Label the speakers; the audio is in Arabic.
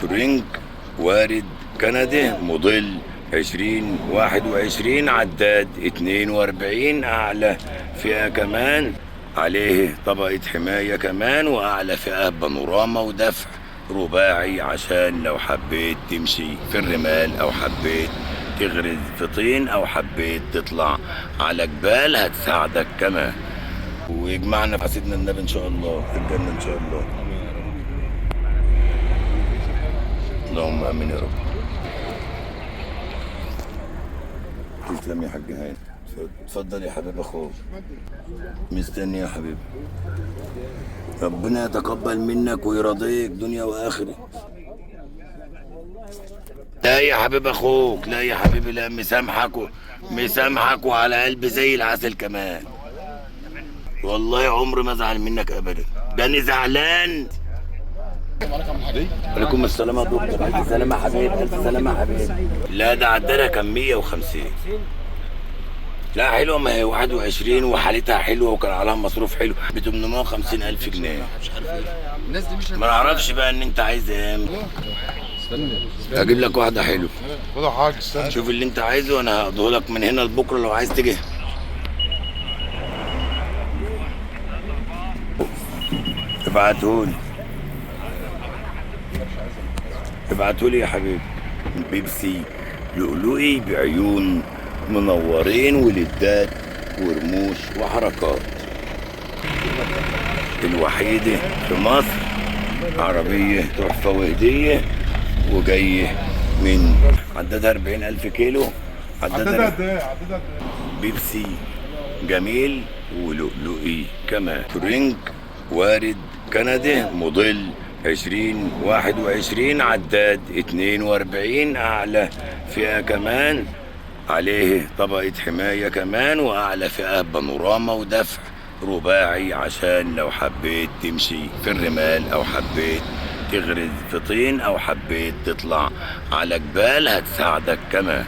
Speaker 1: تورينج وارد كندي موديل 2021 عداد 42 أعلى فئة كمان، عليه طبقة حماية كمان، وأعلى فئة بانوراما ودفع رباعي عشان لو حبيت تمشي في الرمال أو حبيت تغرز في طين أو حبيت تطلع على جبال هتساعدك كمان. ويجمعنا في سيدنا النبي إن شاء الله في الجنة إن شاء الله. اللهم آمين يا رب. تسلم يا حاج هاني. اتفضل يا حبيب اخوك. مستني يا حبيبي. ربنا يتقبل منك ويرضيك دنيا واخره. لا يا حبيب اخوك، لا يا حبيبي، لا، مسامحك وعلى قلبي زي العسل كمان. والله عمري ما ازعل منك ابدا، ده انا زعلان. عليكم السلام يا دكتور. الف سلامة يا حبيبي، الف سلامة يا حبيبي. لا ده عدلها كان 150. لا حلوه، ما هي 21 وحالتها حلوه وكان عليها مصروف حلو ب 850,000 جنيه.
Speaker 2: مش عارف ايه الناس دي، مش
Speaker 1: ما نعرفش بقى ان انت عايز ايه.
Speaker 2: استنى
Speaker 1: هجيب لك واحده حلوه.
Speaker 2: خد حاجه، استنى
Speaker 1: شوف اللي انت عايزه وانا هقضيه لك من هنا لبكره لو عايز تيجي. ابعتهولي يا حبيبي. بيبسي لؤلؤي بعيون منورين ولدات ورموش وحركات، الوحيدة في مصر، عربية تحفة وهدية، وجاية من عددها 40,000 كيلو.
Speaker 2: عددها قد ايه؟
Speaker 1: بيبسي جميل ولؤلؤي كمان. تورينج وارد كندي موديل 2021 عداد 42 أعلى فئة كمان، عليه طبقة حماية كمان، وأعلى فئة بانوراما ودفع رباعي عشان لو حبيت تمشي في الرمال أو حبيت تغرز في طين أو حبيت تطلع على جبال هتساعدك كمان.